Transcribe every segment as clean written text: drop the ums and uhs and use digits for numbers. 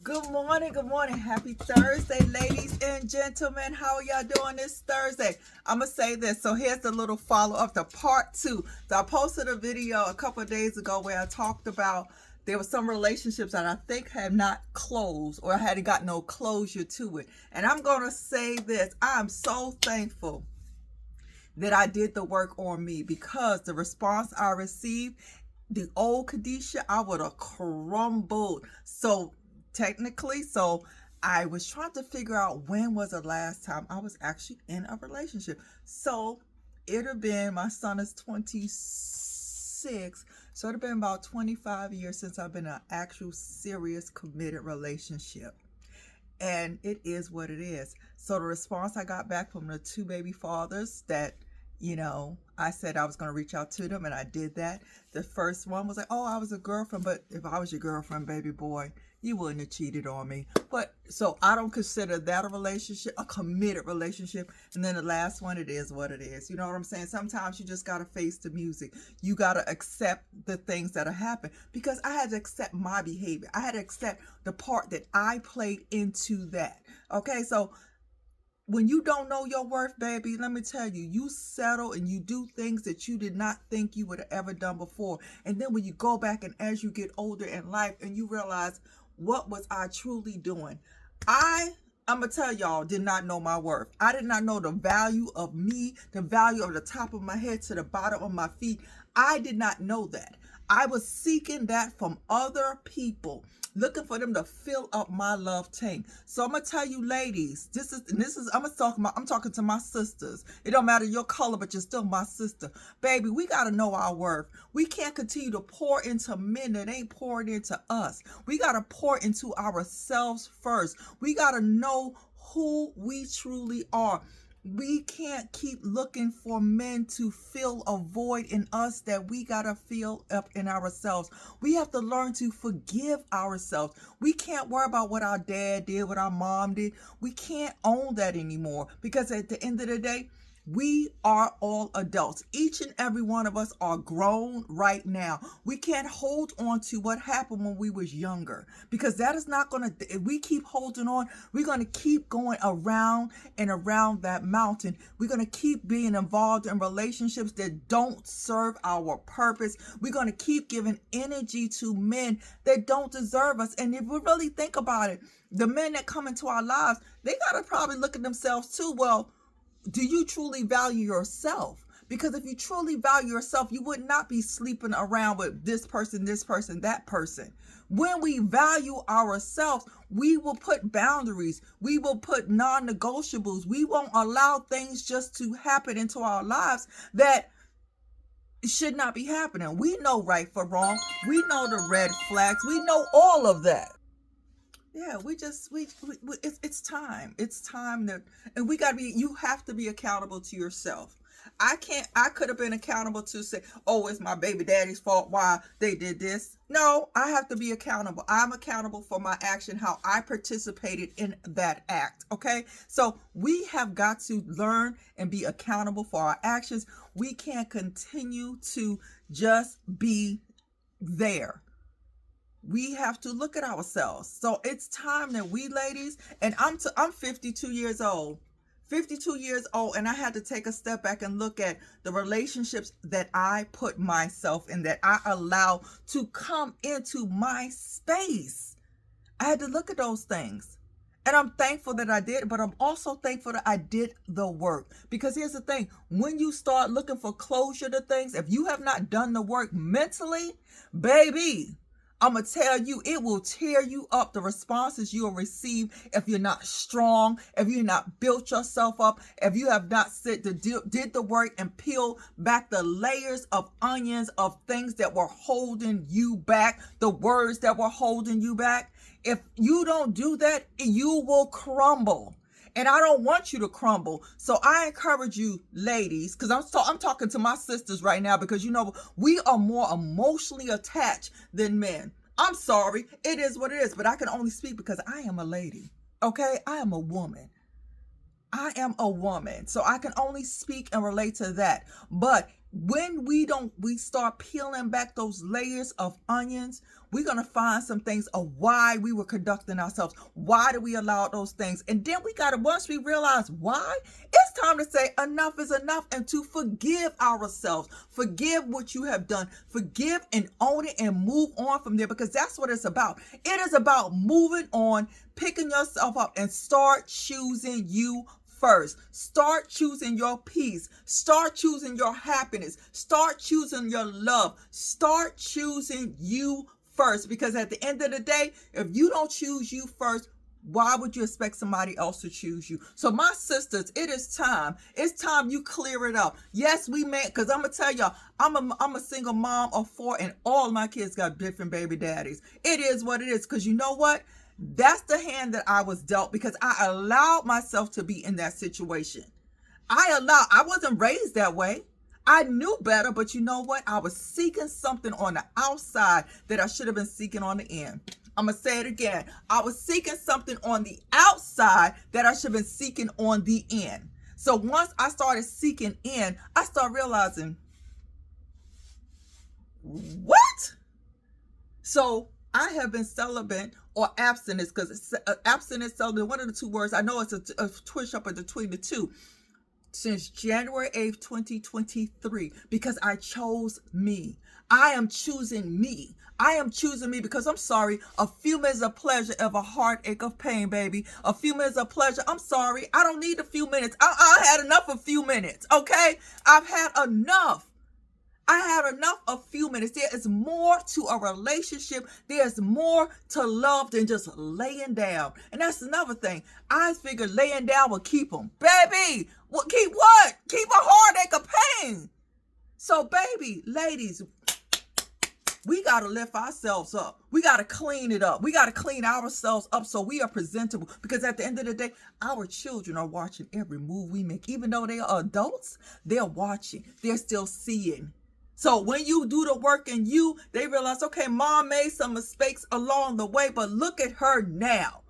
Good morning. Happy Thursday, ladies and gentlemen. How are y'all doing this Thursday? I'm going to say this. So here's the little follow-up to part 2. So I posted a video a couple of days ago where I talked about there were some relationships that I think had not closed or hadn't got no closure to it. And I'm going to say this. I'm so thankful that I did the work on me, because the response I received, the old Kadisha, I would have crumbled. So I was trying to figure out when was the last time I was actually in a relationship. So it had been, my son is 26, so it had been about 25 years since I've been in an actual serious committed relationship. And it is what it is. So the response I got back from the two baby fathers that, I said I was going to reach out to them, and I did that. The first one was like, oh, I was a girlfriend, but if I was your girlfriend, baby boy, you wouldn't have cheated on me. But so I don't consider that a relationship, a committed relationship. And then the last one, it is what it is. You know what I'm saying? Sometimes you just got to face the music. You got to accept the things that have happened, because I had to accept my behavior. I had to accept the part that I played into that. Okay, so when you don't know your worth, baby, let me tell you, you settle and you do things that you did not think you would have ever done before. And then when you go back and as you get older in life and you realize, what was I truly doing? I'm going to tell y'all, did not know my worth. I did not know the value of me, the value of the top of my head to the bottom of my feet. I did not know that. I was seeking that from other people, looking for them to fill up my love tank. So I'm gonna tell you, ladies, I'm talking to my sisters. It don't matter your color, but you're still my sister. Baby, we gotta know our worth. We can't continue to pour into men that ain't pouring into us. We gotta pour into ourselves first. We gotta know who we truly are. We can't keep looking for men to fill a void in us that we gotta fill up in ourselves. We have to learn to forgive ourselves. We can't worry about what our dad did, what our mom did. We can't own that anymore, because at the end of the day, we are all adults. Each and every one of us are grown right now. We can't hold on to what happened when we was younger, because that is not going to, if we keep holding on, we're going to keep going around and around that mountain. We're going to keep being involved in relationships that don't serve our purpose. We're going to keep giving energy to men that don't deserve us. And if we really think about it, the men that come into our lives, they got to probably look at themselves too. Well, do you truly value yourself? Because if you truly value yourself, you would not be sleeping around with this person, that person. When we value ourselves, we will put boundaries. We will put non-negotiables. We won't allow things just to happen into our lives that should not be happening. We know right from wrong. We know the red flags. We know all of that. Yeah, it's time. It's time that, and you have to be accountable to yourself. I could have been accountable to say, oh, it's my baby daddy's fault why they did this. No, I have to be accountable. I'm accountable for my action, how I participated in that act. Okay. So we have got to learn and be accountable for our actions. We can't continue to just be there. We have to look at ourselves. So it's time that we, ladies, and I'm 52 years old. 52 years old, and I had to take a step back and look at the relationships that I put myself in, that I allow to come into my space. I had to look at those things. And I'm thankful that I did, but I'm also thankful that I did the work. Because here's the thing, when you start looking for closure to things, if you have not done the work mentally, baby, I'm going to tell you, it will tear you up. The responses you'll receive if you're not strong, if you're not built yourself up, if you have not did the work and peeled back the layers of onions of things that were holding you back, the words that were holding you back. If you don't do that, you will crumble. And I don't want you to crumble. So I encourage you, ladies, because I'm talking to my sisters right now, because we are more emotionally attached than men. I'm sorry, it is what it is, but I can only speak because I am a lady. Okay, I am a woman. I am a woman, so I can only speak and relate to that. But when we start peeling back those layers of onions, we're going to find some things of why we were conducting ourselves. Why do we allow those things? And then we got to, once we realize why, it's time to say enough is enough and to forgive ourselves. Forgive what you have done. Forgive and own it and move on from there, because that's what it's about. It is about moving on, picking yourself up, and start choosing you first. Start choosing your peace. Start choosing your happiness. Start choosing your love. Start choosing you first, because at the end of the day, if you don't choose you first, why would you expect somebody else to choose you? So my sisters, it is time. It's time you clear it up. Yes, we may, because I'm gonna tell y'all, I'm a single mom of 4, and all my kids got different baby daddies. It is what it is, because you know what? That's the hand that I was dealt, because I allowed myself to be in that situation. I wasn't raised that way. I knew better, but you know what? I was seeking something on the outside that I should have been seeking on the end. I'm going to say it again. I was seeking something on the outside that I should have been seeking on the end. So once I started seeking in, I started realizing, what? So I have been celibate or abstinence, because abstinence, celibate, one of the two words. I know it's a twist up between the two. Since January 8th, 2023, because I chose me. I am choosing me. I am choosing me, because I'm sorry, a few minutes of pleasure of a heartache of pain, baby. A few minutes of pleasure. I'm sorry. I don't need a few minutes. I had enough of a few minutes, okay? I've had enough. I had enough of few minutes. There is more to a relationship. There's more to love than just laying down. And that's another thing. I figured laying down would keep them. Baby, keep what? Keep a heartache of pain. So baby, ladies, we got to lift ourselves up. We got to clean it up. We got to clean ourselves up so we are presentable. Because at the end of the day, our children are watching every move we make. Even though they are adults, they're watching. They're still seeing. So when you do the work in you, they realize, okay, mom made some mistakes along the way, but look at her now.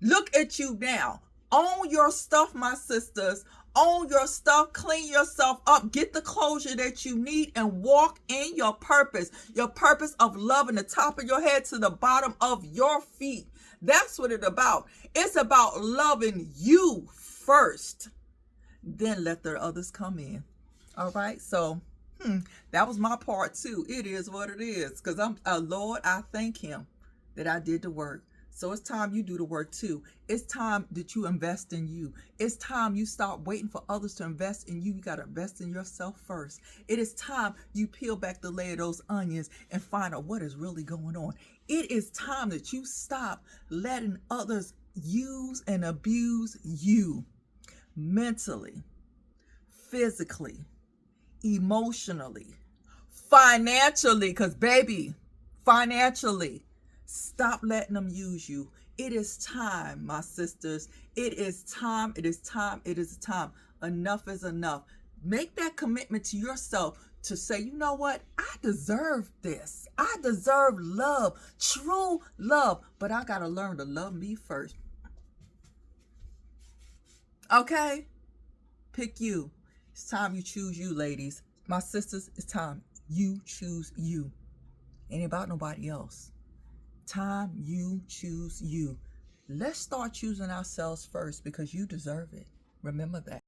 Look at you now. Own your stuff, my sisters. Own your stuff. Clean yourself up. Get the closure that you need and walk in your purpose. Your purpose of loving the top of your head to the bottom of your feet. That's what it's about. It's about loving you first. Then let the others come in. All right. So that was my part too. It is what it is. Because Lord, I thank him that I did the work. So it's time you do the work too. It's time that you invest in you. It's time you stop waiting for others to invest in you. You got to invest in yourself first. It is time you peel back the layer of those onions and find out what is really going on. It is time that you stop letting others use and abuse you mentally, physically, emotionally, financially, because baby, financially, stop letting them use you. It is time, my sisters. It is time. It is time. It is time. Enough is enough. Make that commitment to yourself to say, you know what? I deserve this. I deserve love, true love, but I got to learn to love me first. Okay? Pick you. It's time you choose you, ladies. My sisters, it's time you choose you. Ain't about nobody else. Time you choose you. Let's start choosing ourselves first, because you deserve it. Remember that.